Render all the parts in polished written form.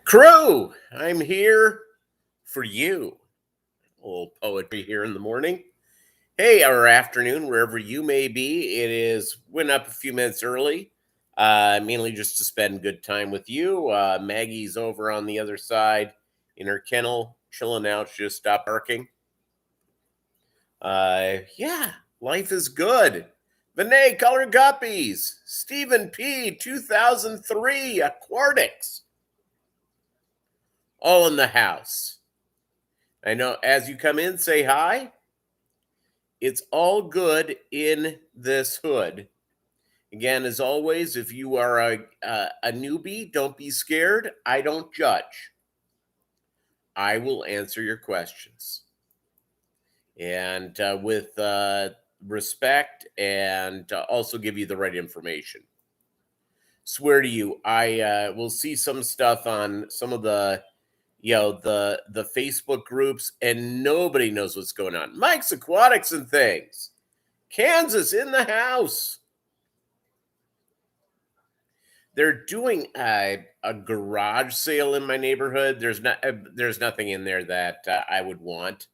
Crew, I'm here for you. A little poetry here in the morning. Hey, or afternoon, wherever you may be. Went up a few minutes early, mainly just to spend good time with you. Maggie's over on the other side in her kennel, chilling out. She just stopped barking. Yeah, life is good. Vinay, color Guppies. Stephen P, 2003, Aquatics. All in the house. I know as you come in, say hi. It's all good in this hood. Again, as always, if you are a newbie, don't be scared. I don't judge. I will answer your questions. And with respect and also give you the right information. Swear to you, I will see some stuff on some of the Facebook groups, and nobody knows what's going on. Mike's Aquatics and Things. Kansas in the house. They're doing a garage sale in my neighborhood. There's nothing in there that I would want.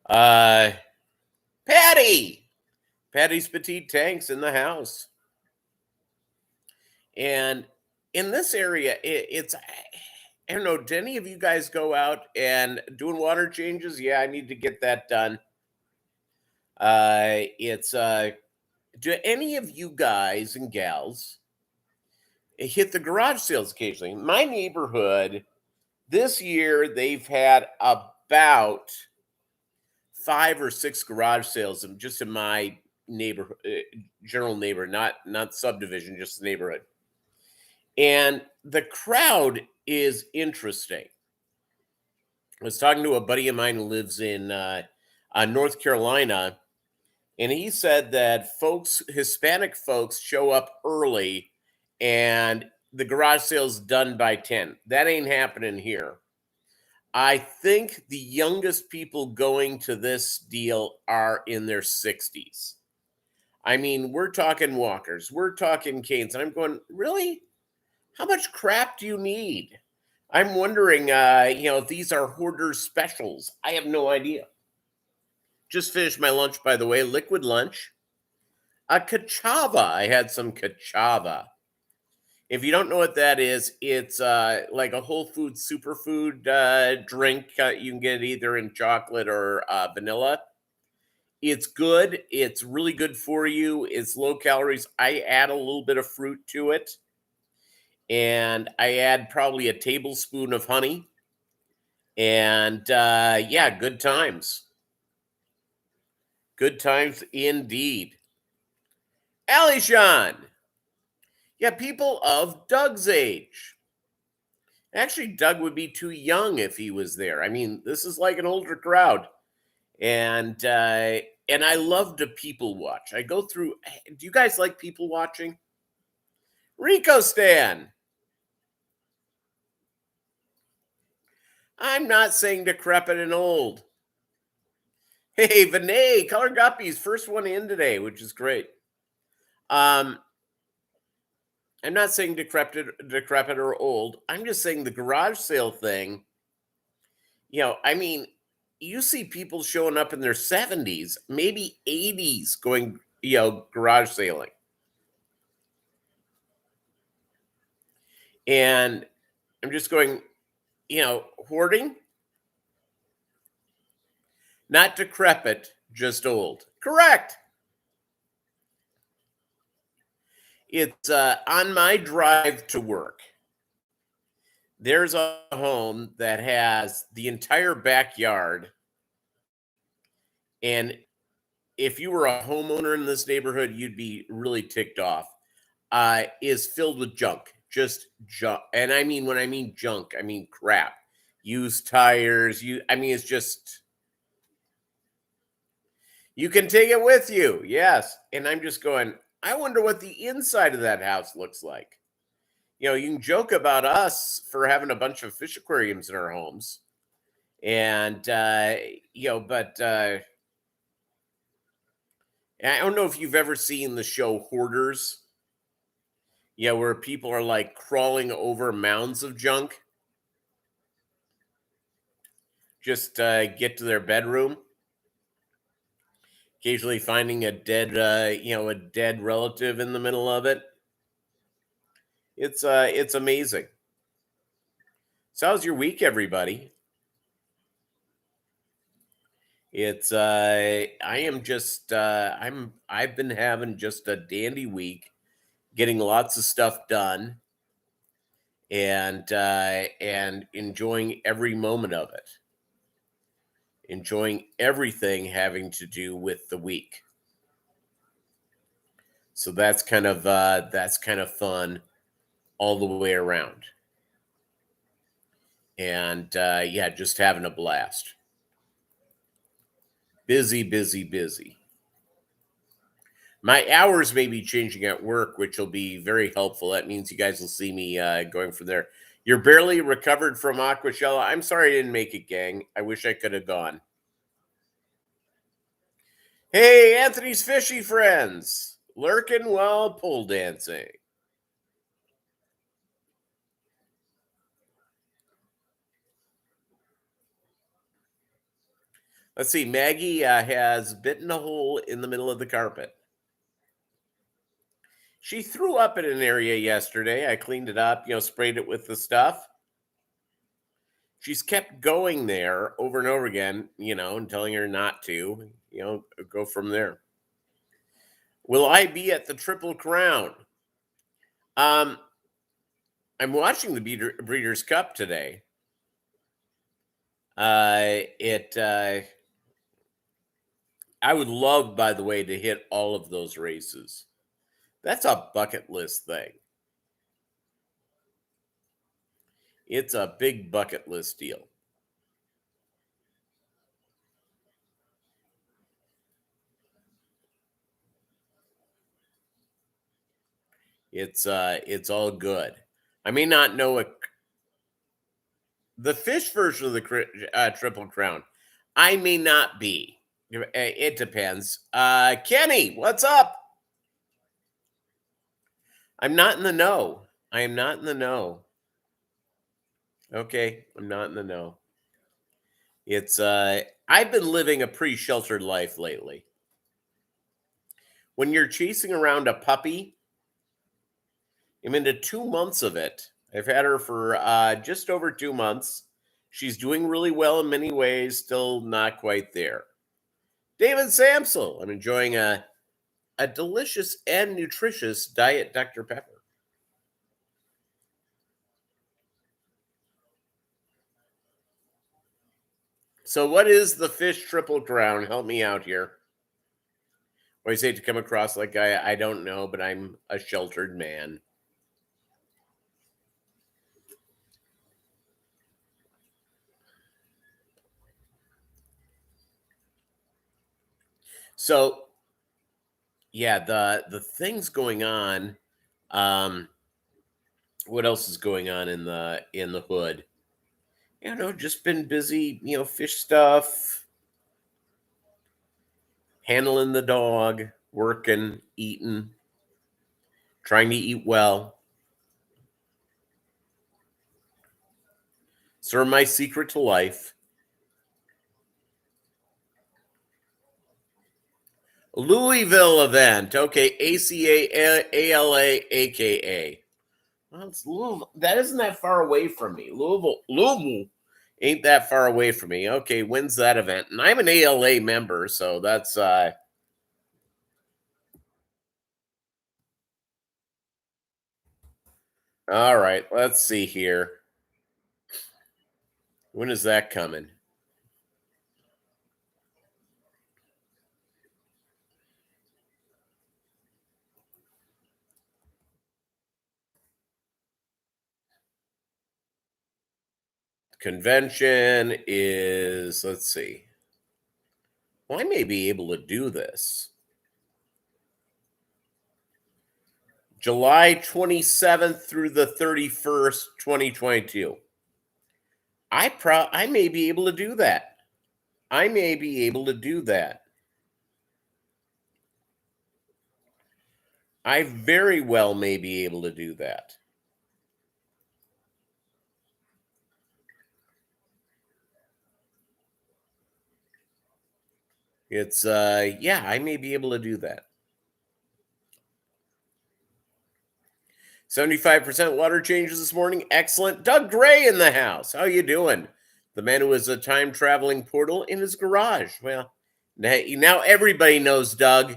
Patty's Petite Tanks in the house. And in this area, it's I don't know. Do any of you guys go out and doing water changes? Yeah, I need to get that done. It's Do any of you guys and gals hit the garage sales occasionally? My neighborhood this year, they've had about 5 or 6 garage sales just in my neighborhood, general neighbor, not subdivision, just the neighborhood. And the crowd is interesting. I was talking to a buddy of mine who lives in North Carolina, and he said that Hispanic folks show up early and the garage sale's done by 10. That ain't happening here. I think the youngest people going to this deal are in their 60s. I mean, we're talking walkers, we're talking canes. And I'm going, really? How much crap do you need? I'm wondering, if these are hoarder specials. I have no idea. Just finished my lunch, by the way, liquid lunch. A cachava. I had some cachava. If you don't know what that is, it's like a Whole Foods superfood drink. You can get it either in chocolate or vanilla. It's good. It's really good for you. It's low calories. I add a little bit of fruit to it. And I add probably a tablespoon of honey. And yeah, good times. Good times indeed. Alishan. Yeah, people of Doug's age. Actually, Doug would be too young if he was there. I mean, this is like an older crowd. And I love to people watch. I go through. Do you guys like people watching? Rico Stan. I'm not saying decrepit and old. Hey, Vinay, Color Guppies, first one in today, which is great. I'm not saying decrepit or old. I'm just saying the garage sale thing. I mean, you see people showing up in their 70s, maybe 80s, going, garage sailing. And I'm just going, hoarding. Not decrepit, just old. Correct. It's on my drive to work. There's a home that has the entire backyard. And if you were a homeowner in this neighborhood, you'd be really ticked off. Is filled with junk, just junk. And I mean, when I mean junk, I mean crap. Used tires. It's just, you can take it with you. Yes. And I'm just going, I wonder what the inside of that house looks like. You can joke about us for having a bunch of fish aquariums in our homes. And, but I don't know if you've ever seen the show Hoarders. Yeah, where people are like crawling over mounds of junk just get to their bedroom, occasionally finding a dead, a dead relative in the middle of it. It's amazing. So how's your week, everybody? I am just I've been having just a dandy week, getting lots of stuff done and enjoying every moment of it. Enjoying everything having to do with the week. So that's kind of fun all the way around. And yeah, just having a blast. Busy, busy, busy. My hours may be changing at work, which will be very helpful. That means you guys will see me going from there. You're barely recovered from Aquashella. I'm sorry I didn't make it, gang. I wish I could have gone. Hey, Anthony's fishy friends, lurking while pole dancing. Let's see. Maggie has bitten a hole in the middle of the carpet. She threw up in an area yesterday. I cleaned it up, sprayed it with the stuff. She's kept going there over and over again, and telling her not to, go from there. Will I be at the Triple Crown? Um, I'm watching the Breeders' Cup today. It I would love, by the way, to hit all of those races. That's a bucket list thing. It's a big bucket list deal. It's all good. I may not know the fish version of the Triple Crown. I may not be. It depends. Kenny, what's up? I'm not in the know. I am not in the know. Okay, I'm not in the know. It's I've been living a pretty sheltered life lately. When you're chasing around a puppy, I'm into 2 months of it. I've had her for just over 2 months. She's doing really well in many ways, still not quite there. David Samsel, I'm enjoying a delicious and nutritious Diet Dr. Pepper. So, what is the fish Triple Crown? Help me out here. I always hate to come across like I don't know, but I'm a sheltered man. So, yeah, the things going on. Um, what else is going on in the hood? Just been busy. Fish stuff, handling the dog, working, eating, trying to eat well. Sort of my secret to life. Louisville event. Okay, ACAALA, AKA. Well, it's Louisville. That isn't that far away from me. Louisville ain't that far away from me. Okay, when's that event? And I'm an ALA member, so that's all right. Let's see here. When is that coming? Convention is, let's see. Well, I may be able to do this. July 27th through the 31st, 2022. I may be able to do that. I may be able to do that. I very well may be able to do that. It's yeah, I may be able to do that. 75% water changes this morning. Excellent. Doug Gray in the house. How you doing? The man who has a time traveling portal in his garage. Well, now everybody knows, Doug.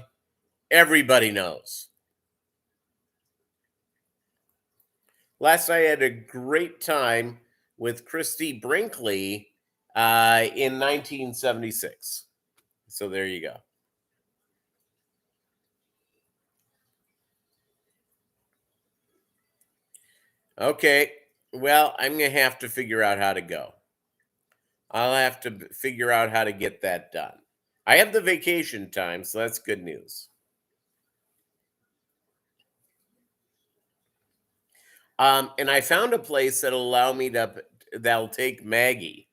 Everybody knows. Last night I had a great time with Christy Brinkley in 1976. So there you go. Okay. Well, I'm going to have to figure out how to go. I'll have to figure out how to get that done. I have the vacation time, so that's good news. And I found a place that'll allow me that'll take Maggie.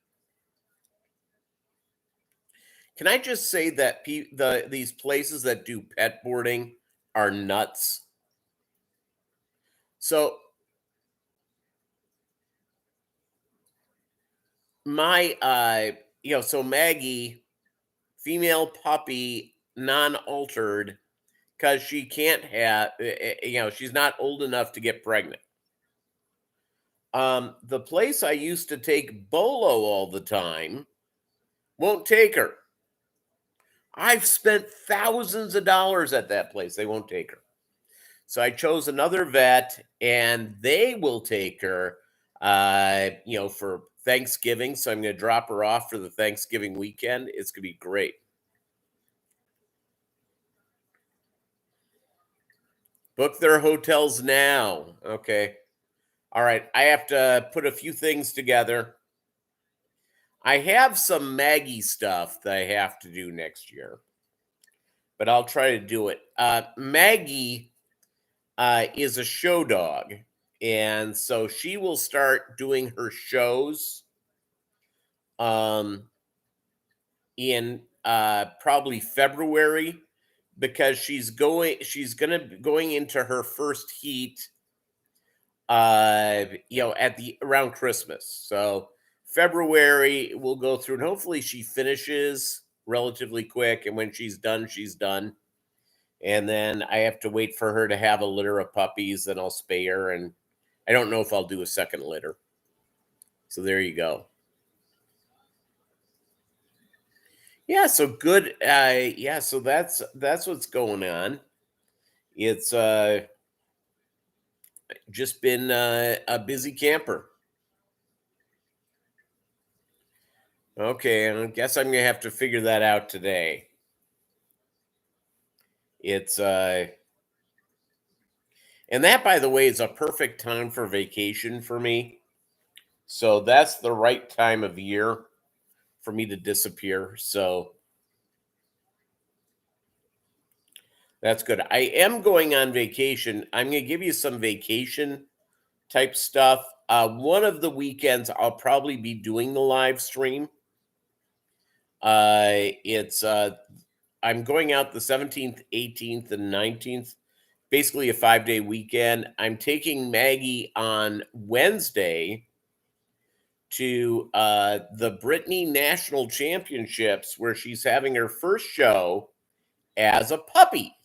Can I just say that these places that do pet boarding are nuts? So my so Maggie, female puppy, non-altered, because she can't have she's not old enough to get pregnant. The place I used to take Bolo all the time won't take her. I've spent thousands of dollars at that place. They won't take her. So I chose another vet, and they will take her, for Thanksgiving. So I'm going to drop her off for the Thanksgiving weekend. It's going to be great. Book their hotels now. Okay. All right. I have to put a few things together. I have some Maggie stuff that I have to do next year, but I'll try to do it. Maggie is a show dog, and so she will start doing her shows um, in probably February, because going into her first heat at the around Christmas. So February we'll go through, and hopefully she finishes relatively quick, and when she's done, she's done. And then I have to wait for her to have a litter of puppies, then I'll spay her, and I don't know if I'll do a second litter. So there you go. Yeah, so good. Yeah, so that's what's going on. It's just been a busy camper. Okay, I guess I'm gonna have to figure that out today. It's and that, by the way, is a perfect time for vacation for me. So that's the right time of year for me to disappear. So that's good. I am going on vacation. I'm going to give you some vacation type stuff. One of the weekends, I'll probably be doing the live stream. It's I'm going out the 17th, 18th, and 19th. Basically, a 5-day weekend. I'm taking Maggie on Wednesday to the Brittany National Championships, where she's having her first show as a puppy.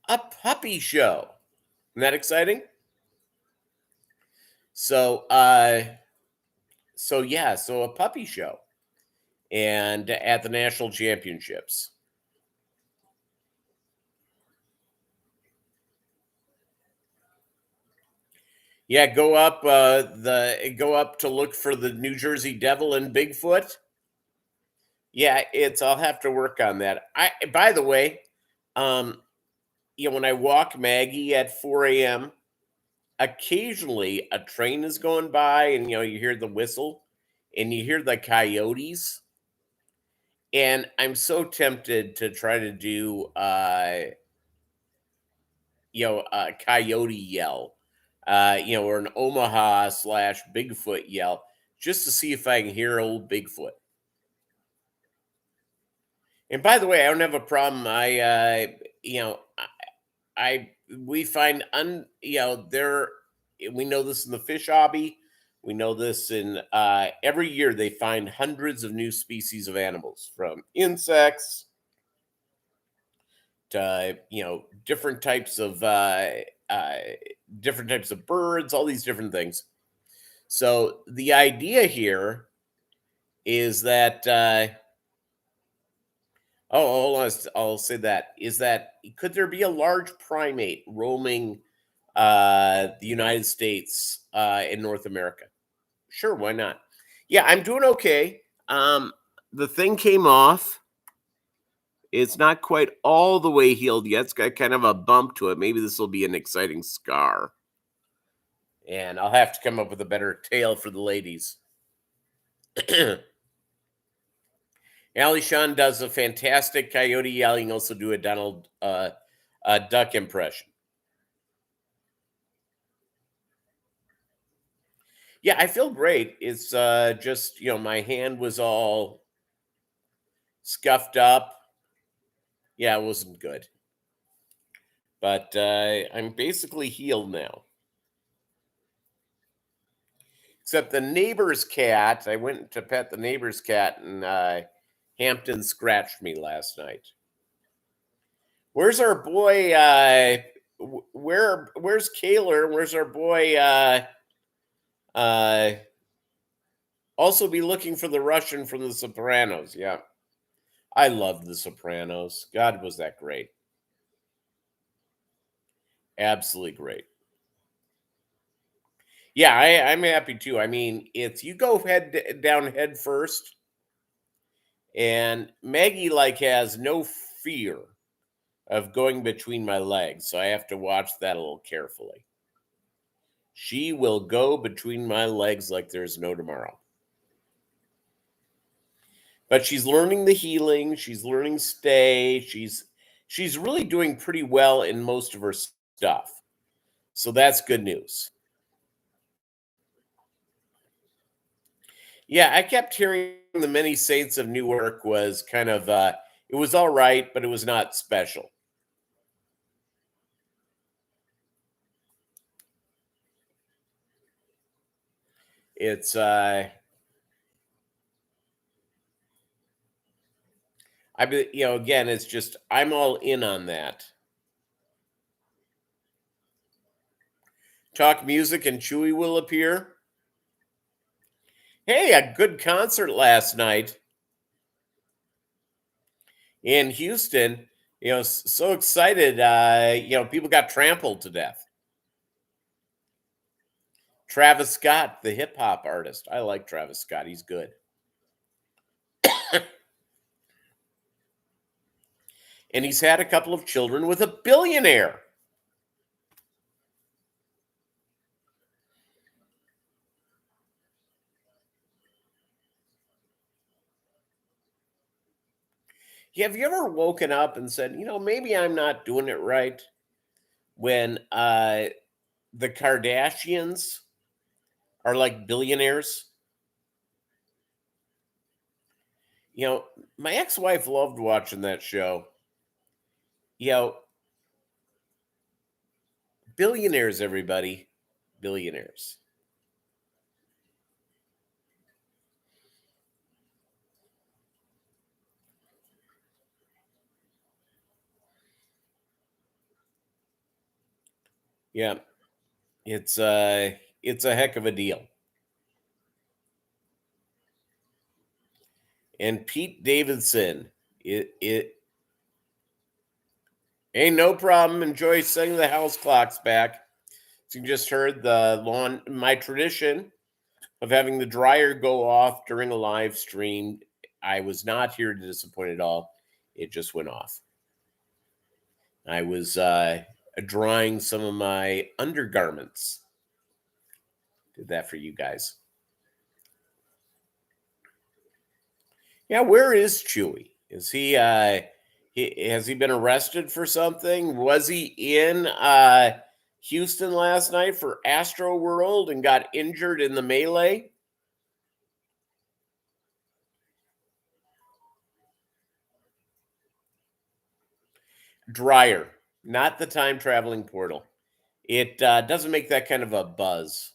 A puppy show. Isn't that exciting? So, so a puppy show, and at the national championships. Yeah, go up to look for the New Jersey Devil and Bigfoot. Yeah, I'll have to work on that. By the way, um, when I walk Maggie at 4 a.m., occasionally a train is going by, and you hear the whistle and you hear the coyotes, and I'm so tempted to try to do a coyote yell, or an Omaha slash Bigfoot yell, just to see if I can hear old Bigfoot. And by the way, I don't have a problem. You know, I we find there we know this in the fish hobby. We know this in every year they find hundreds of new species of animals, from insects to uh, different types of birds, all these different things. So the idea here is that hold on, I'll say that is that could there be a large primate roaming the United States in North America? Sure, why not? Yeah, I'm doing okay. The thing came off. It's not quite all the way healed yet. It's got kind of a bump to it. Maybe this will be an exciting scar. And I'll have to come up with a better tale for the ladies. Ali Shawn does a fantastic coyote yelling. Also do a Donald Duck impression. Yeah, I feel great. It's just my hand was all scuffed up. Yeah, it wasn't good, but I'm basically healed now. Except the neighbor's cat. I went to pet the neighbor's cat, and Hampton scratched me last night. Where's our boy? Where's Kaler? Where's our boy? Uh, Also be looking for the Russian from The Sopranos. Yeah, I loved The Sopranos. God, was that great! Absolutely great. Yeah, I'm happy too. I mean, it's you go down head first, and Maggie has no fear of going between my legs, so I have to watch that a little carefully. She will go between my legs like there's no tomorrow. But she's learning the healing, she's learning stay, she's really doing pretty well in most of her stuff. So that's good news. Yeah, I kept hearing the Many Saints of Newark was kind of it was all right, but it was not special. It's again, it's just I'm all in on that. Talk music and Chewy will appear. Hey, a good concert last night in Houston. So excited. People got trampled to death. Travis Scott, the hip hop artist. I like Travis Scott. He's good. And he's had a couple of children with a billionaire. Have you ever woken up and said, maybe I'm not doing it right, when the Kardashians are like billionaires? My ex-wife loved watching that show. You know, Billionaires, everybody. Billionaires. Yeah. It's a heck of a deal. And Pete Davidson, it ain't no problem. Enjoy setting the house clocks back. So you just heard my tradition of having the dryer go off during a live stream. I was not here to disappoint at all. It just went off. I was drying some of my undergarments. Did that for you guys. Yeah, where is Chewy? Is has he been arrested for something? Was he in Houston last night for Astro World and got injured in the melee? Dryer, not the time traveling portal. It doesn't make that kind of a buzz.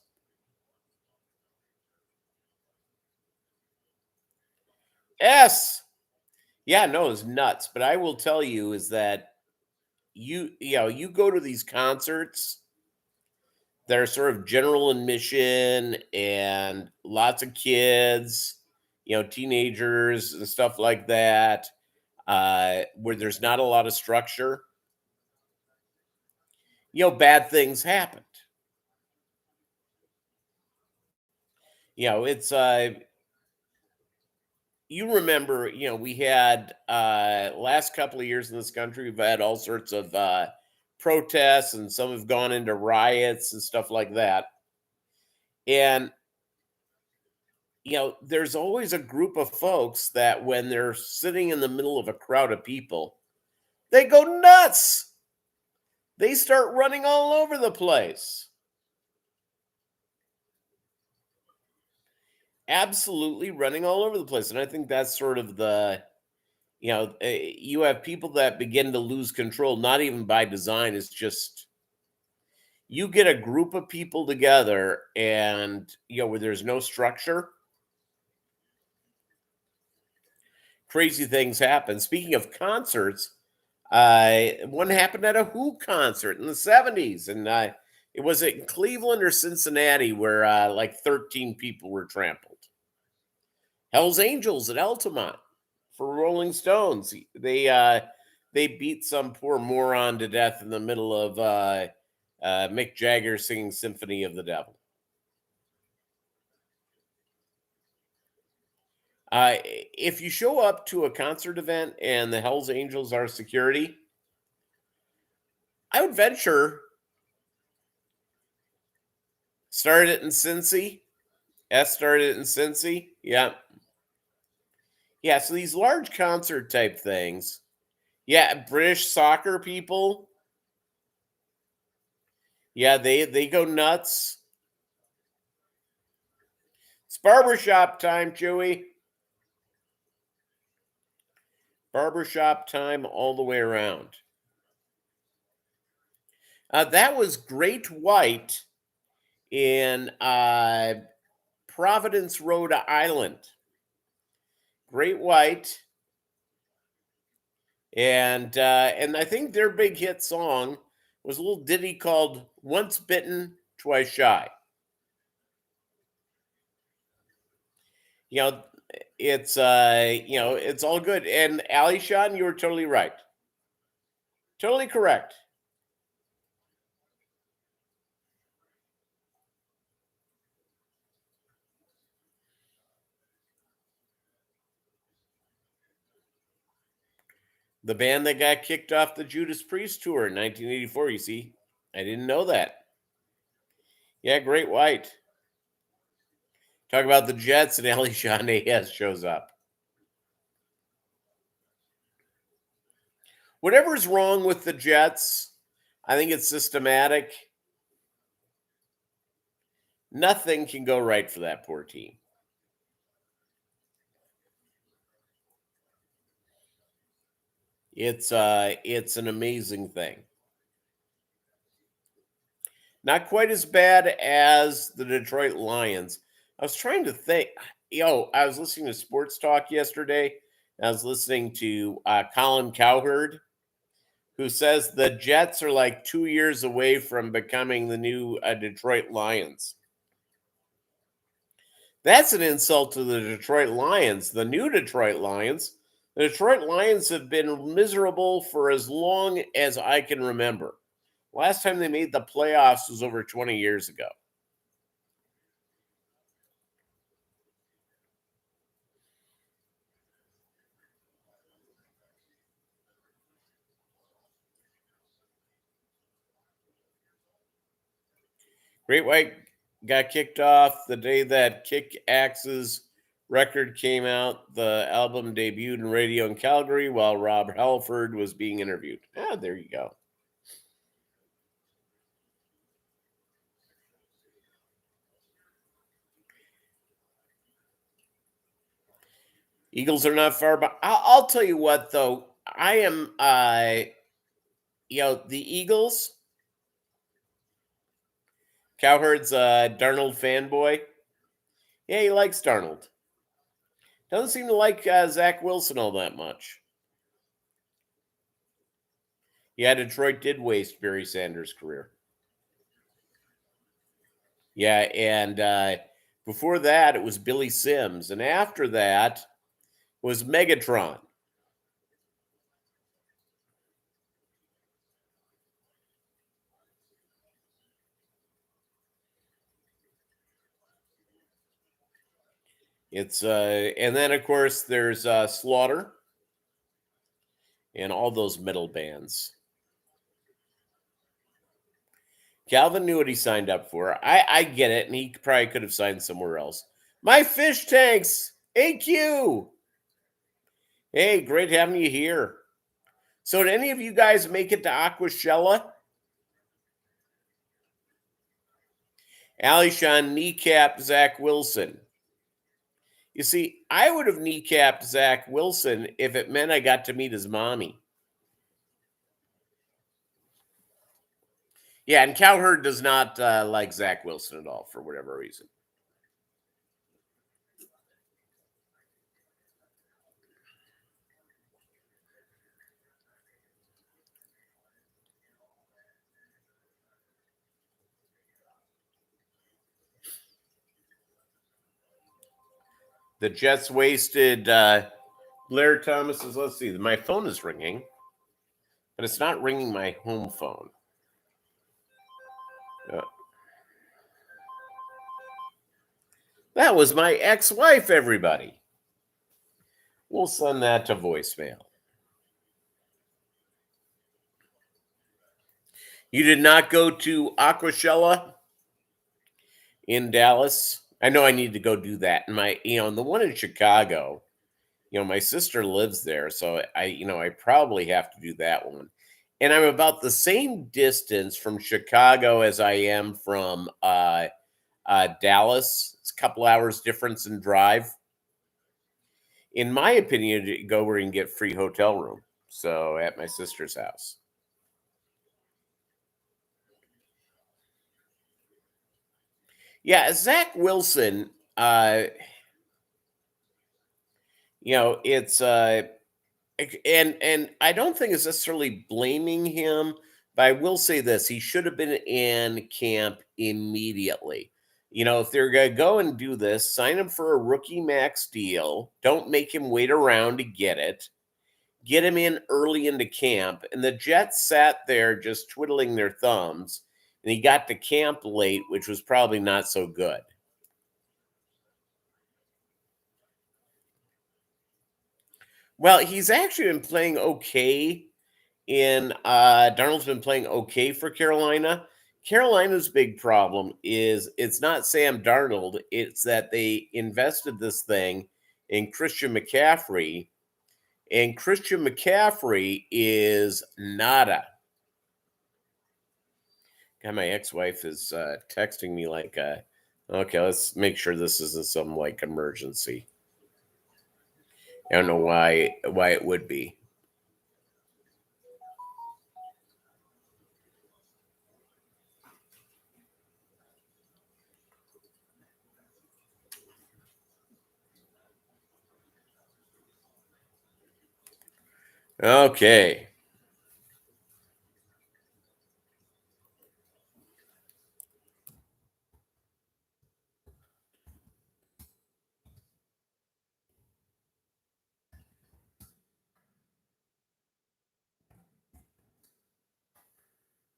Yes. Yeah, no, it's nuts. But I will tell you is that you go to these concerts that are sort of general admission and lots of kids, teenagers and stuff like that, where there's not a lot of structure, bad things happened. It's you remember, we had last couple of years in this country, we've had all sorts of protests, and some have gone into riots and stuff like that. And there's always a group of folks that when they're sitting in the middle of a crowd of people, they go nuts. They start running all over the place. Absolutely running all over the place. And I think that's sort of you have people that begin to lose control, not even by design. It's just you get a group of people together and, where there's no structure, crazy things happen. Speaking of concerts, one happened at a Who concert in the 70s. And it was in Cleveland or Cincinnati where like 13 people were trampled. Hell's Angels at Altamont for Rolling Stones. They beat some poor moron to death in the middle of Mick Jagger singing Symphony of the Devil. If you show up to a concert event and the Hells Angels are security, I would venture started it in Cincy. S started it in Cincy. Yeah. Yeah. So these large concert type things. Yeah. British soccer people. Yeah. They go nuts. It's barbershop time, Chewy. Barbershop time all the way around. That was Great White in Providence, Rhode Island. Great White, and I think their big hit song was a little ditty called "Once Bitten, Twice Shy." You know, it's all good. And Ali Sean, you were totally right, totally correct. The band that got kicked off the Judas Priest tour in 1984. You see, I didn't know that. Yeah, Great White. Talk about the Jets, and Ali Sean Ayes shows up. Whatever's wrong with the Jets, I think it's systematic. Nothing can go right for that poor team. It's an amazing thing. Not quite as bad as the Detroit Lions. I was trying to think. I was listening to Sports Talk yesterday. I was listening to Colin Cowherd, who says the Jets are like 2 years away from becoming the new Detroit Lions. That's an insult to the Detroit Lions, the new Detroit Lions. The Detroit Lions have been miserable for as long as I can remember. Last time they made the playoffs was over 20 years ago. Great White got kicked off the day that Kick Axe's record came out. The album debuted in radio in Calgary while Rob Halford was being interviewed. Ah, there you go. Eagles are not far, but I'll tell you what, though. I am The Eagles. Cowherd's a Darnold fanboy. Yeah, he likes Darnold. Doesn't seem to like Zach Wilson all that much. Yeah, Detroit did waste Barry Sanders' career. Yeah, and before that, it was Billy Sims. And after that was Megatron. And then, of course, there's Slaughter and all those metal bands. Calvin knew what he signed up for. I get it, and he probably could have signed somewhere else. My fish tanks, AQ. Hey, great having you here. So, did any of you guys make it to Aquashella? Alishawn kneecapped Zach Wilson. You see, I would have kneecapped Zach Wilson if it meant I got to meet his mommy. Yeah, and Cowherd does not like Zach Wilson at all for whatever reason. The Jets wasted Blair Thomas's. Let's see, my phone is ringing, but it's not ringing my home phone. Uh, that was my ex-wife, everybody. We'll send that to voicemail. You did not go to Aquashella in Dallas? I know I need to go do that. And and the one in Chicago, my sister lives there, so I probably have to do that one. And I'm about the same distance from Chicago as I am from Dallas. It's a couple hours difference in drive. In my opinion, to go where you can get free hotel room. So at my sister's house. Yeah, Zach Wilson. It's and I don't think it's necessarily blaming him, but I will say this: he should have been in camp immediately. If they're gonna go and do this, sign him for a rookie max deal. Don't make him wait around to get it. Get him in early into camp. And the Jets sat there just twiddling their thumbs, and he got to camp late, which was probably not so good. Well, he's actually been playing okay Darnold's been playing okay for Carolina. Carolina's big problem is it's not Sam Darnold, it's that they invested this thing in Christian McCaffrey, and Christian McCaffrey is nada. God, my ex-wife is texting me like, okay, let's make sure this isn't some like emergency. I don't know why it would be. Okay.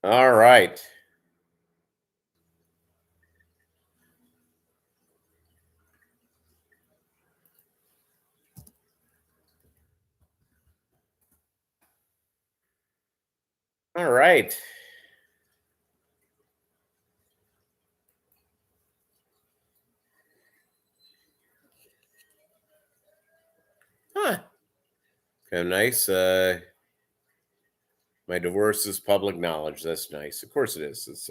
All right. All right. Huh. Kind of nice. My divorce is public knowledge. That's nice. Of course it is. It's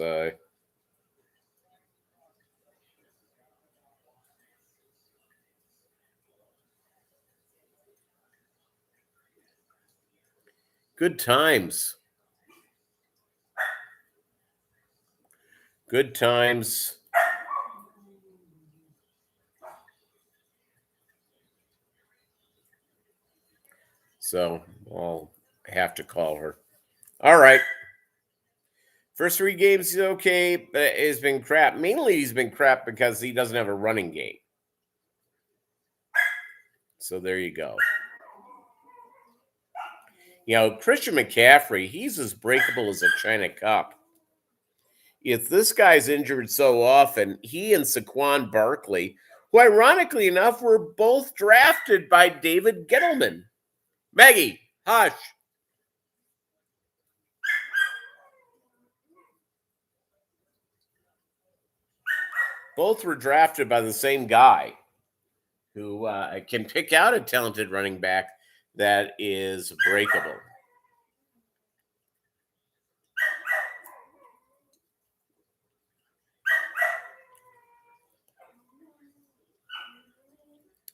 good times. Good times. So I'll have to call her. All right. First three games, he's okay, but it's been crap. Mainly, he's been crap because he doesn't have a running game. So there you go. Christian McCaffrey, he's as breakable as a China cup. If this guy's injured so often, he and Saquon Barkley, who ironically enough were both drafted by David Gettleman. Maggie, hush. Both were drafted by the same guy who can pick out a talented running back that is breakable.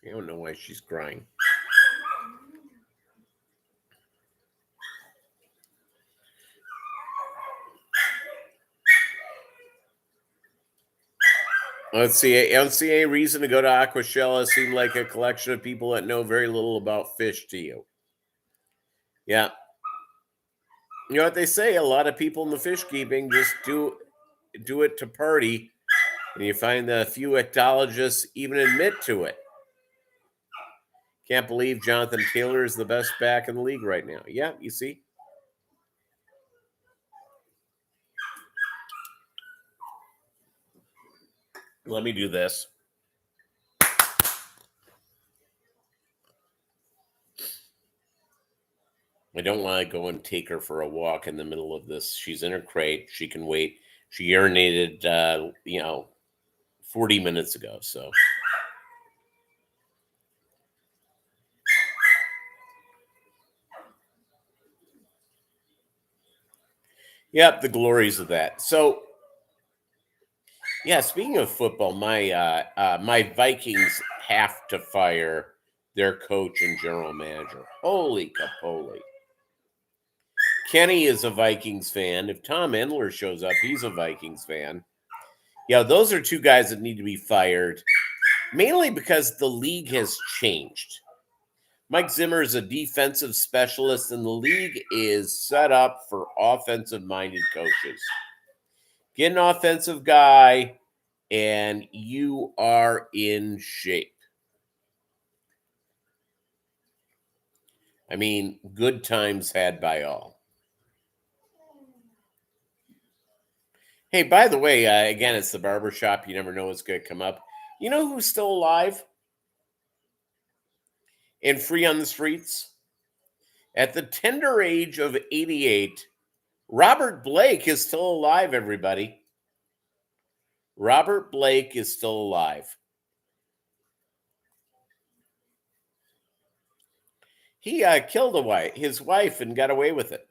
I don't know why she's crying. Let's see. I don't see any reason to go to Aquashella. Seem like a collection of people that know very little about fish to you. Yeah. You know what they say? A lot of people in the fish keeping just do it to party, and you find that a few ecologists even admit to it. Can't believe Jonathan Taylor is the best back in the league right now. Yeah, you see? Let me do this. I don't want to go and take her for a walk in the middle of this. She's in her crate. She can wait. She urinated, 40 minutes ago. So, yep, the glories of that. So, yeah, speaking of football, my Vikings have to fire their coach and general manager. Holy capoli. Kenny is a Vikings fan. If Tom Endler shows up, he's a Vikings fan. Yeah, those are two guys that need to be fired, mainly because the league has changed. Mike Zimmer is a defensive specialist, and the league is set up for offensive-minded coaches. Get an offensive guy, and you are in shape. I mean, good times had by all. Hey, by the way, again, it's the Barbershop. You never know what's going to come up. You know who's still alive and free on the streets? At the tender age of 88, Robert Blake is still alive, everybody. Robert Blake is still alive. He killed his wife and got away with it.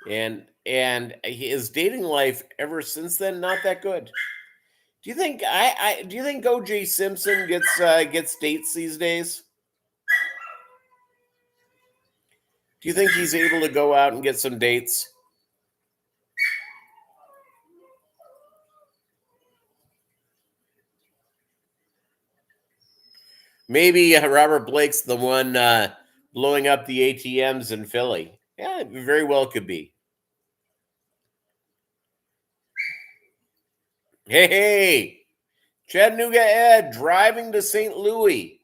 And his dating life ever since then not that good. Do you think do you think O.J. Simpson gets dates these days? Do you think he's able to go out and get some dates? Maybe Robert Blake's the one blowing up the ATMs in Philly. Yeah, it very well could be. Hey, Chattanooga Ed driving to St. Louis.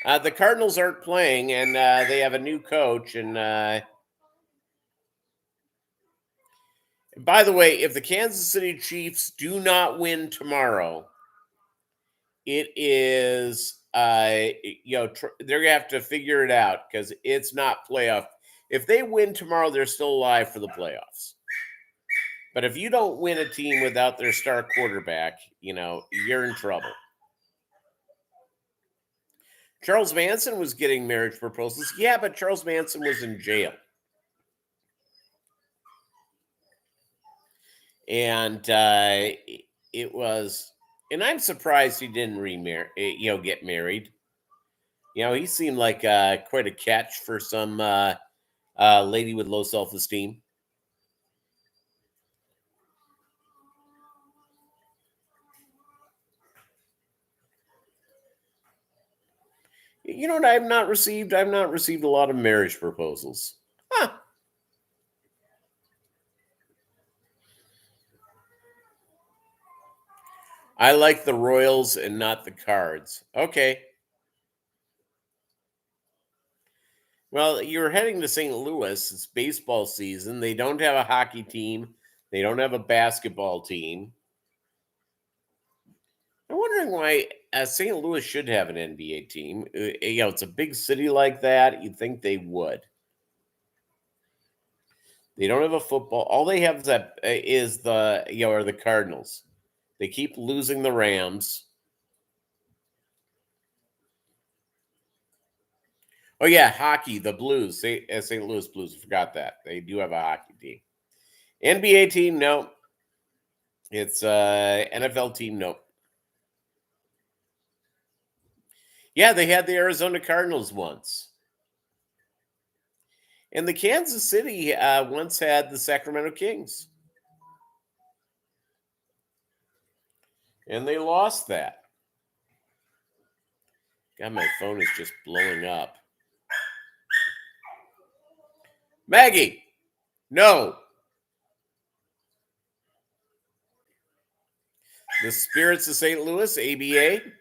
The Cardinals aren't playing, and they have a new coach. And by the way, if the Kansas City Chiefs do not win tomorrow, it is they're gonna have to figure it out because it's not playoff. If they win tomorrow, they're still alive for the playoffs. But if you don't win a team without their star quarterback, you're in trouble. Charles Manson was getting marriage proposals. Yeah, but Charles Manson was in jail. And it was, and I'm surprised he didn't get married. He seemed like quite a catch for some lady with low self-esteem. You know what I've not received? I've not received a lot of marriage proposals. Huh. I like the Royals and not the Cards. Okay. Well, you're heading to St. Louis. It's baseball season. They don't have a hockey team. They don't have a basketball team. I'm wondering why St. Louis should have an NBA team. It's a big city like that. You'd think they would. They don't have a football. All they have is the are the Cardinals. They keep losing the Rams. Oh yeah, hockey. The Blues, St. Louis Blues. I forgot that they do have a hockey team. NBA team, no. It's NFL team, no. Yeah, they had the Arizona Cardinals once, and the Kansas City once had the Sacramento Kings, and they lost that. God, my phone is just blowing up. Maggie, no. The Spirits of St. Louis, ABA.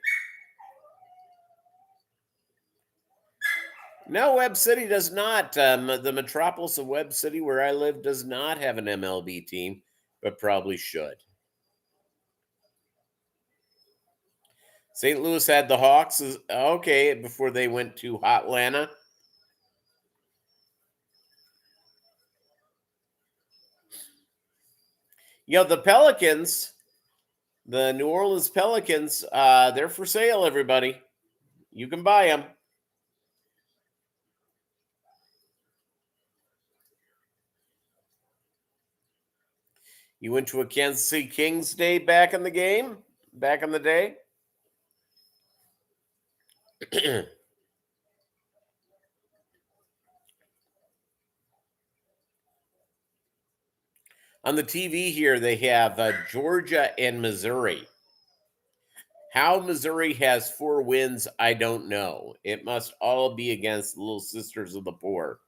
No, Webb City does not. The metropolis of Webb City, where I live, does not have an MLB team, but probably should. St. Louis had the Hawks. Okay, before they went to Hotlanta. The Pelicans, the New Orleans Pelicans, they're for sale, everybody. You can buy them. You went to a Kansas City Kings day back in the game, back in the day. On the TV here, they have Georgia and Missouri. How Missouri has 4 wins, I don't know. It must all be against the Little Sisters of the Poor.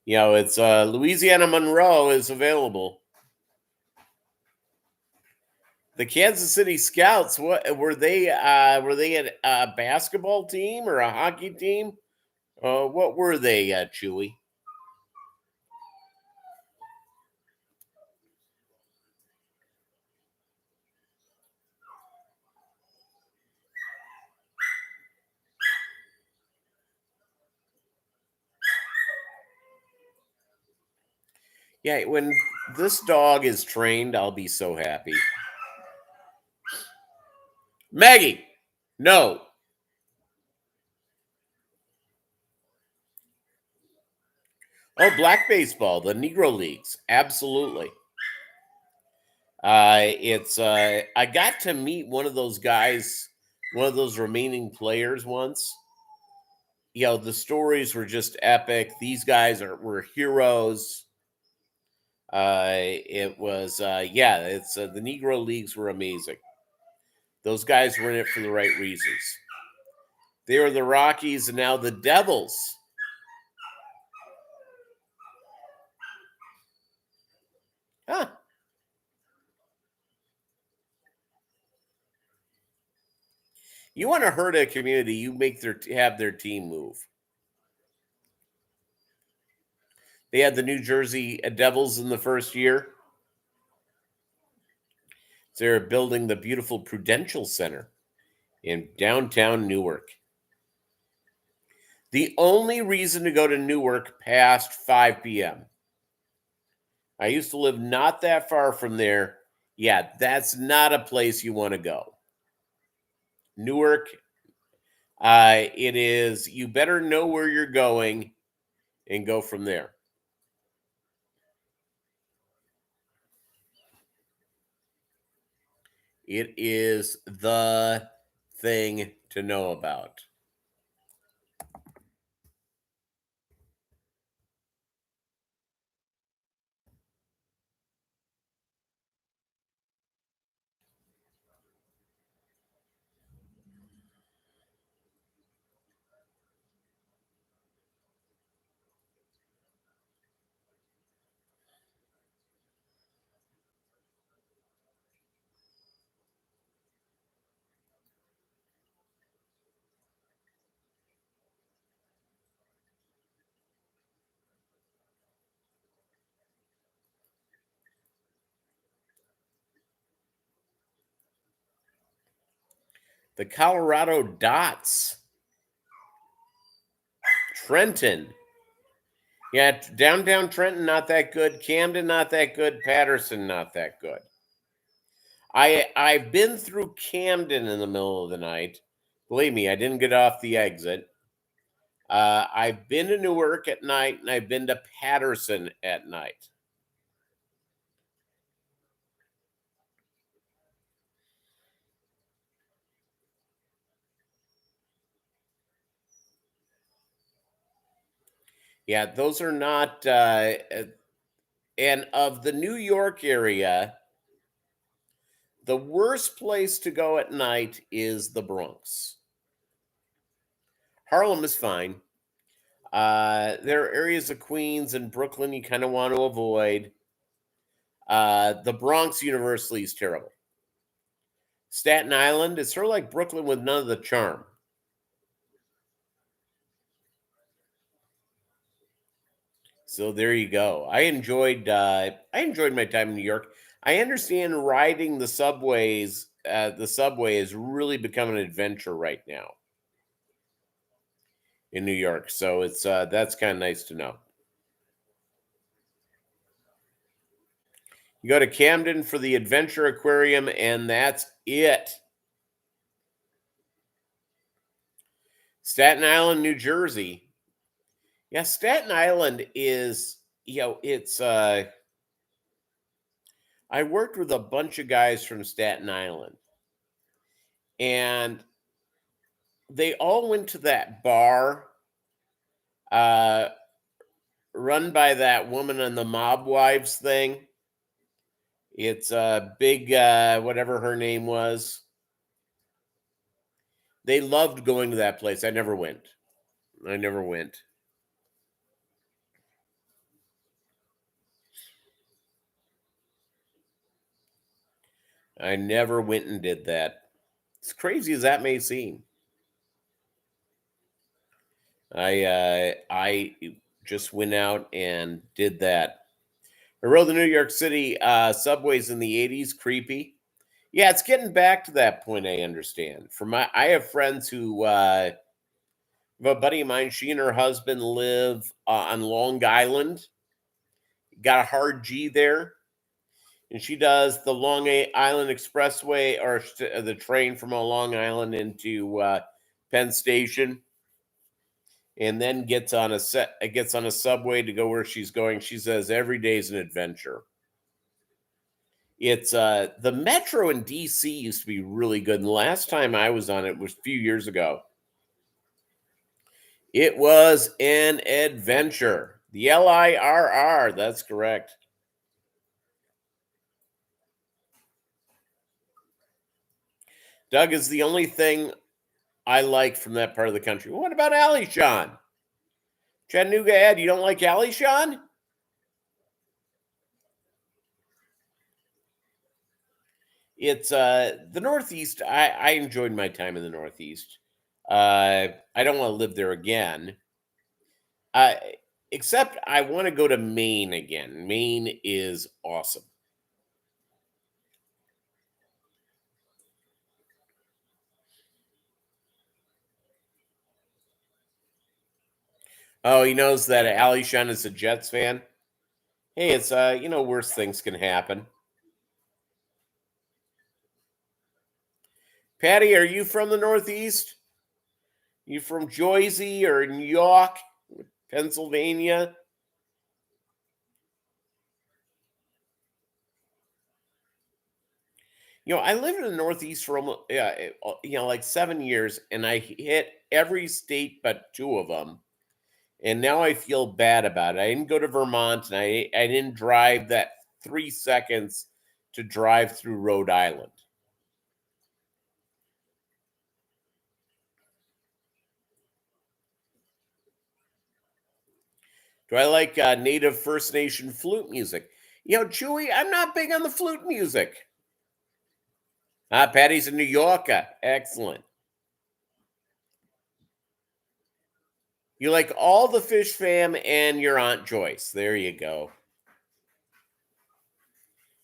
It's Louisiana Monroe is available. The Kansas City Scouts, what were they? Were they a basketball team or a hockey team? What were they, Chewy? Yeah, when this dog is trained, I'll be so happy. Maggie, no. Oh, black baseball, the Negro Leagues, absolutely. It's I got to meet one of those guys, one of those remaining players once. The stories were just epic. These guys were heroes. It was it's the Negro Leagues were amazing. Those guys were in it for the right reasons. They were the Rockies and now the Devils. Huh. You want to hurt a community, you have their team move. They had the New Jersey Devils in the first year. They're building the beautiful Prudential Center in downtown Newark. The only reason to go to Newark past 5 p.m. I used to live not that far from there. Yeah, that's not a place you want to go. Newark, it is, you better know where you're going and go from there. It is the thing to know about. The Colorado Dots. Trenton. Yeah, downtown Trenton, not that good. Camden, not that good. Patterson, not that good. I've been through Camden in the middle of the night. Believe me, I didn't get off the exit. I've been to Newark at night, and I've been to Patterson at night. Yeah, those are not. And of the New York area, the worst place to go at night is the Bronx. Harlem is fine. There are areas of Queens and Brooklyn you kind of want to avoid. The Bronx universally is terrible. Staten Island is sort of like Brooklyn with none of the charm. So there you go. I enjoyed my time in New York. I understand riding the subways. The subway has really become an adventure right now in New York. So it's that's kind of nice to know. You go to Camden for the Adventure Aquarium, and that's it. Staten Island, New Jersey. Yeah, Staten Island is, it's I worked with a bunch of guys from Staten Island, and they all went to that bar uh run by that woman on the Mob Wives thing. It's a big whatever her name was. They loved going to that place. I never went. I never went. I never went and did that. As crazy as that may seem. I just went out and did that. I rode the New York City subways in the '80s. Creepy. Yeah, it's getting back to that point. I understand. I have friends who, a buddy of mine. She and her husband live on Long Island. Got a hard G there, and she does the Island Expressway or the train from Long Island into Penn Station, and then gets on a subway to go where she's going. She says every day is an adventure. It's the metro in DC used to be really good. And the last time I was on it was a few years ago. It was an adventure. The LIRR, that's correct. Doug is the only thing I like from that part of the country. What about Alishan? Chattanooga Ed, you don't like Alishan? It's the Northeast. I enjoyed my time in the Northeast. I don't want to live there again. Uh, Except I want to go to Maine again. Maine is awesome. Oh, he knows that Alishan is a Jets fan. Hey, it's worse things can happen. Patty, are you from the Northeast? You from Jersey or New York, Pennsylvania? I lived in the Northeast for almost, like 7 years, and I hit every state but two of them. And now I feel bad about it. I didn't go to Vermont, and I didn't drive that 3 seconds to drive through Rhode Island. Do I like native First Nation flute music? Chewy, I'm not big on the flute music. Patty's a New Yorker. Excellent. You like all the Fish Fam and your Aunt Joyce. There you go.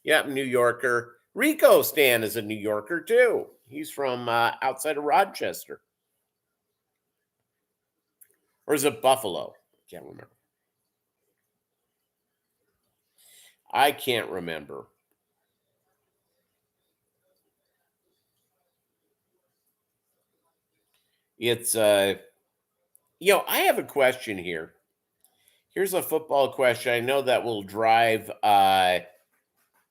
Yep, New Yorker. Rico Stan is a New Yorker too. He's from outside of Rochester, or is it Buffalo? Can't remember. I can't remember. It's I have a question here. Here's a football question. I know that will drive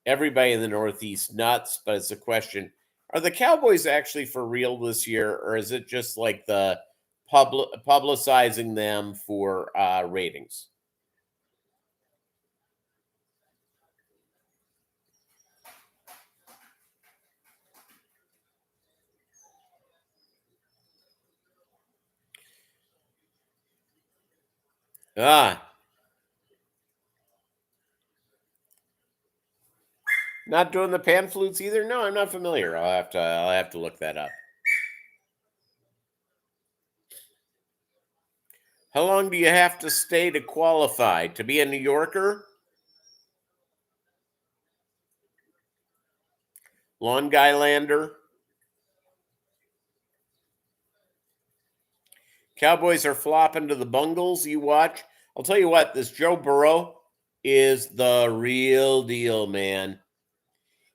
everybody in the Northeast nuts, but it's a question. Are the Cowboys actually for real this year, or is it just like the publicizing them for ratings? Ah, not doing the pan flutes either. No, I'm not familiar. I'll have to look that up. How long do you have to stay to qualify to be a New Yorker? Long Guy Lander. Cowboys are flopping to the Bungles. You watch. I'll tell you what, this Joe Burrow is the real deal, man.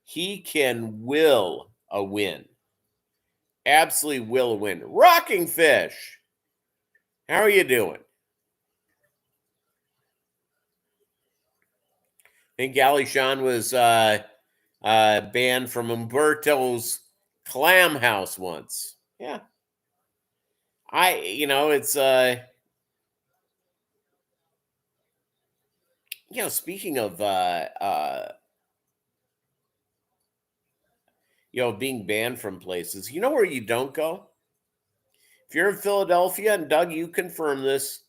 He can will a win. Absolutely will a win. Rocking Fish. How are you doing? I think Gally Sean was banned from Umberto's Clam House once. Yeah. It's speaking of being banned from places, you know where you don't go? If you're in Philadelphia, and Doug, you confirm this,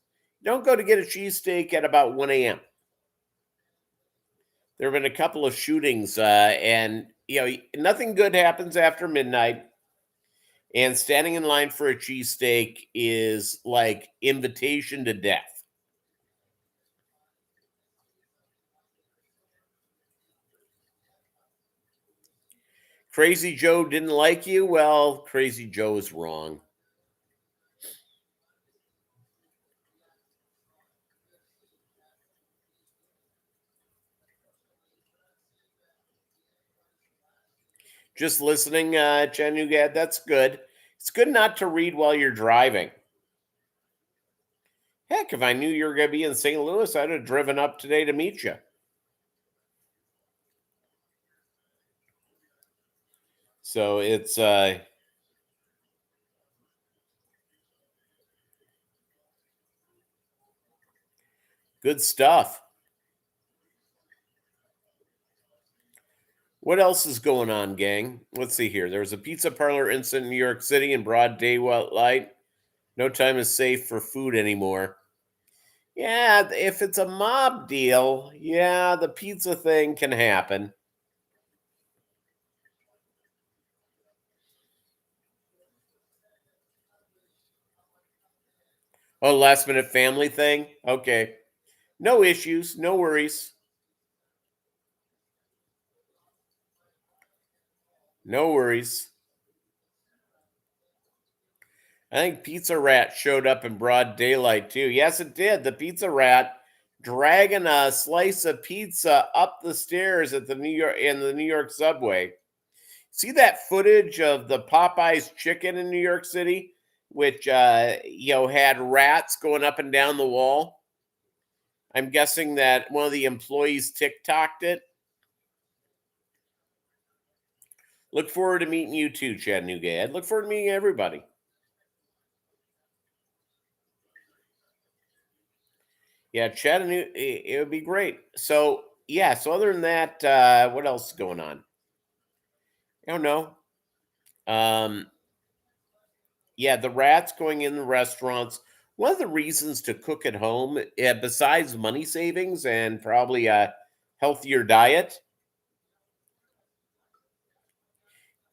don't go to get a cheesesteak at about 1 a.m. There have been a couple of shootings, and nothing good happens after midnight. And standing in line for a cheesesteak is like invitation to death. Crazy Joe didn't like you? Well, Crazy Joe is wrong. Just listening, Chattanooga, that's good. It's good not to read while you're driving. Heck, if I knew you were going to be in St. Louis, I'd have driven up today to meet you. So it's good stuff. What else is going on, gang? Let's see here. There was a pizza parlor incident in New York City in broad daylight. No time is safe for food anymore. Yeah, if it's a mob deal, yeah, the pizza thing can happen. Oh, last minute family thing? Okay. No issues, no worries. No worries. I think Pizza Rat showed up in broad daylight too. Yes, it did. The Pizza Rat dragging a slice of pizza up the stairs at the New York subway. See that footage of the Popeyes chicken in New York City, which had rats going up and down the wall? I'm guessing that one of the employees TikToked it. Look forward to meeting you too, Chattanooga Ed. Look forward to meeting everybody. Yeah, Chattanooga, it would be great. So, yeah, so other than that, what else is going on? I don't know. Um, yeah, the rats going in the restaurants. One of the reasons to cook at home, besides money savings and probably a healthier diet,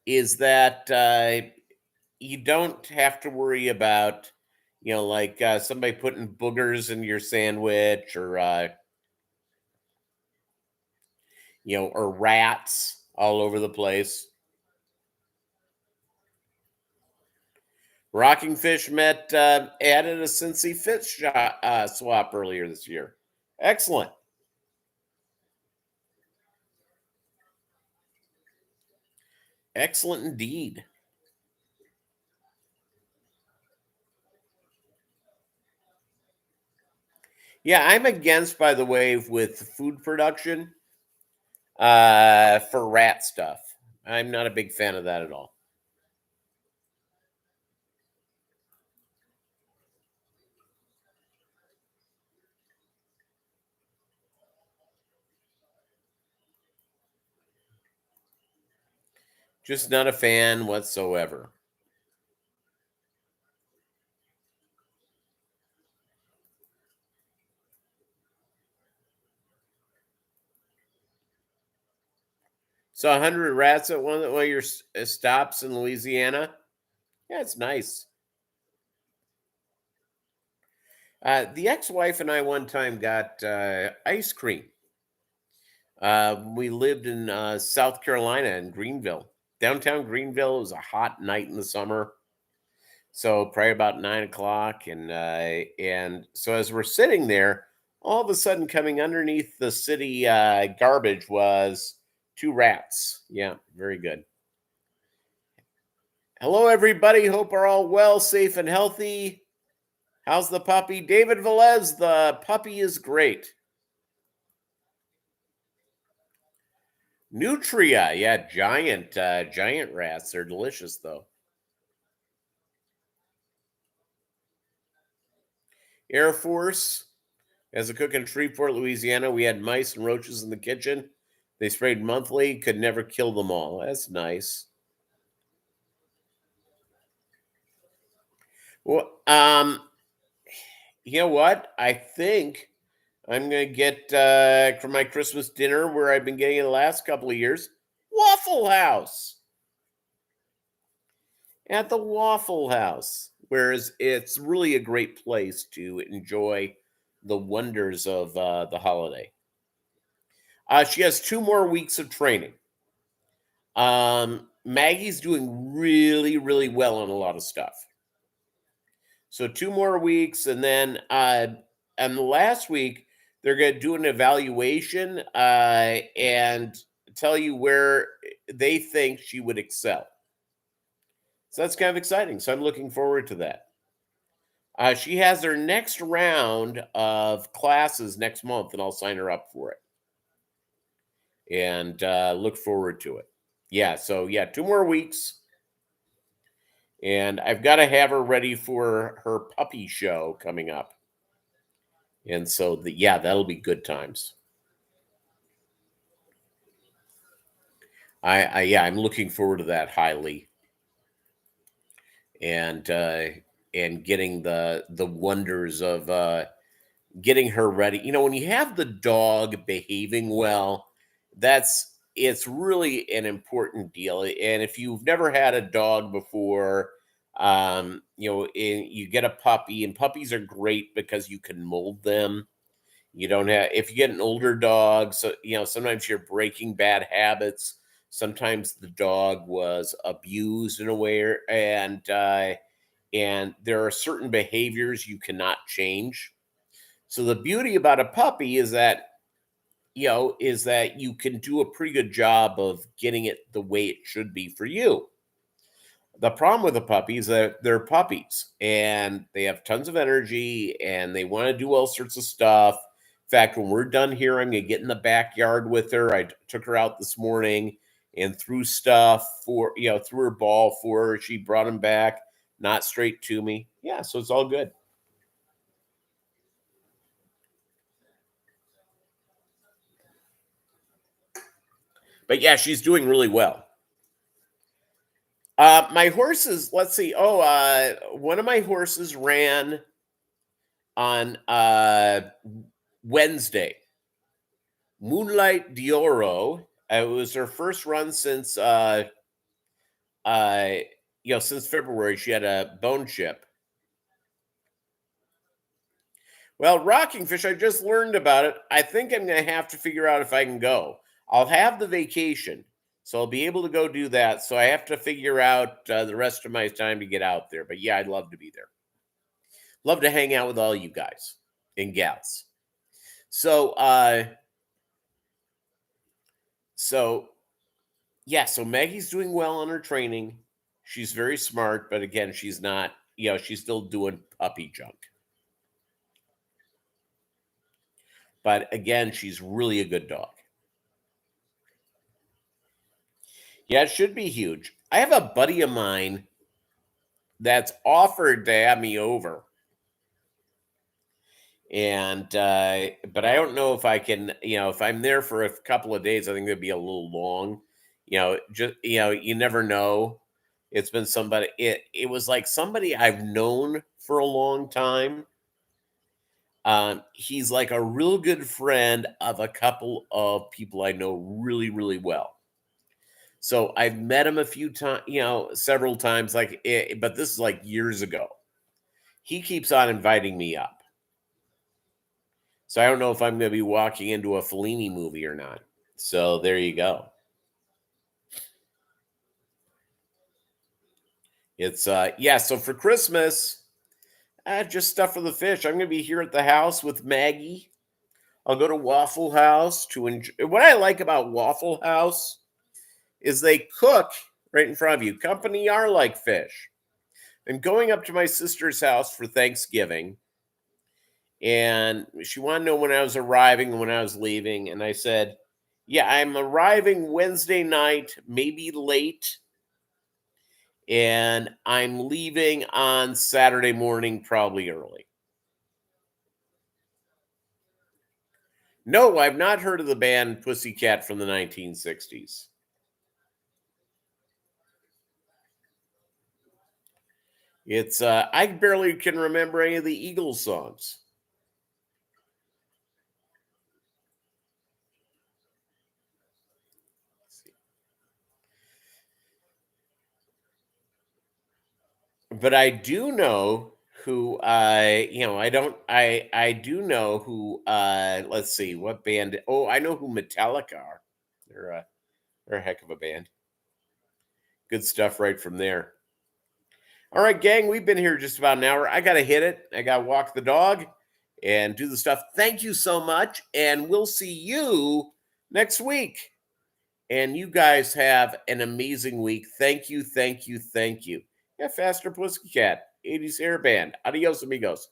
is that you don't have to worry about, like somebody putting boogers in your sandwich or or rats all over the place. Rocking Fish met added a Cincy swap earlier this year. Excellent. Excellent indeed. Yeah, I'm against, by the way, with food production for rat stuff. I'm not a big fan of that at all. Just not a fan whatsoever. So 100 rats at one of your stops in Louisiana. Yeah, it's nice. The ex-wife and I one time got ice cream. We lived in South Carolina in Greenville, downtown Greenville. It was a hot night in the summer, so probably about 9 o'clock, and so as we're sitting there, all of a sudden, coming underneath the city garbage was two rats. Yeah, very good. Hello, everybody. Hope are all well, safe, and healthy. How's the puppy? David Velez, the puppy is great. Nutria, yeah, giant rats. They're delicious, though. Air Force, as a cook in Shreveport, Louisiana, we had mice and roaches in the kitchen. They sprayed monthly, could never kill them all. That's nice. Well, you know what? I think I'm gonna get for my Christmas dinner, where I've been getting it the last couple of years, Waffle House. At the Waffle House, whereas it's really a great place to enjoy the wonders of the holiday. She has 2 more weeks of training. Maggie's doing really, really well on a lot of stuff. So 2 more weeks, and then and the last week they're going to do an evaluation and tell you where they think she would excel. So that's kind of exciting. So I'm looking forward to that. She has her next round of classes next month, and I'll sign her up for it and look forward to it. Yeah, so yeah, 2 more weeks, and I've got to have her ready for her puppy show coming up. And so, yeah, that'll be good times. Yeah, I'm looking forward to that highly, and getting the wonders of getting her ready. When you have the dog behaving well, it's really an important deal. And if you've never had a dog before, you get a puppy, and puppies are great because you can mold them. You don't have If you get an older dog, so sometimes you're breaking bad habits. Sometimes the dog was abused in a way, and there are certain behaviors you cannot change. So the beauty about a puppy is that you can do a pretty good job of getting it the way it should be for you. The problem with a puppy is that they're puppies and they have tons of energy and they want to do all sorts of stuff. In fact, when we're done here, I'm going to get in the backyard with her. I took her out this morning and threw stuff threw her ball for her. She brought him back, not straight to me. Yeah, so it's all good. But yeah, she's doing really well. My horses, let's see. Oh, one of my horses ran on Wednesday. Moonlight Dioro. It was her first run uh, since February. She had a bone chip. Well, Rocking Fish, I just learned about it. I think I'm going to have to figure out if I can go. I'll have the vacation, So I'll be able to go do that. So I have to figure out the rest of my time to get out there. But yeah, I'd love to be there. Love to hang out with all you guys and gals. So so yeah, so Maggie's doing well on her training. She's very smart, but again, she's not, she's still doing puppy junk. But again, she's really a good dog. Yeah, it should be huge. I have a buddy of mine that's offered to have me over. And but I don't know if I can, if I'm there for a couple of days, I think it'd be a little long. Just you never know. It's been somebody, it was like somebody I've known for a long time. He's like a real good friend of a couple of people I know really, really well. So I've met him a few times, several times, but this is like years ago. He keeps on inviting me up. So I don't know if I'm going to be walking into a Fellini movie or not. So there you go. It's yeah. So for Christmas, just stuff for the fish. I'm going to be here at the house with Maggie. I'll go to Waffle House to enjoy. What I like about Waffle House is they cook right in front of you. Company are like fish. I'm going up to my sister's house for Thanksgiving, and she wanted to know when I was arriving and when I was leaving. And I said, yeah, I'm arriving Wednesday night, maybe late, and I'm leaving on Saturday morning, probably early. No, I've not heard of the band Pussycat from the 1960s. It's I barely can remember any of the Eagles songs. But I do know who I do know who let's see what band. Oh, I know who Metallica are. They're a heck of a band. Good stuff right from there. All right, gang, we've been here just about an hour. I got to hit it. I got to walk the dog and do the stuff. Thank you so much. And we'll see you next week. And you guys have an amazing week. Thank you, thank you, thank you. Yeah, Faster Pussycat, 80s hair band. Adios, amigos.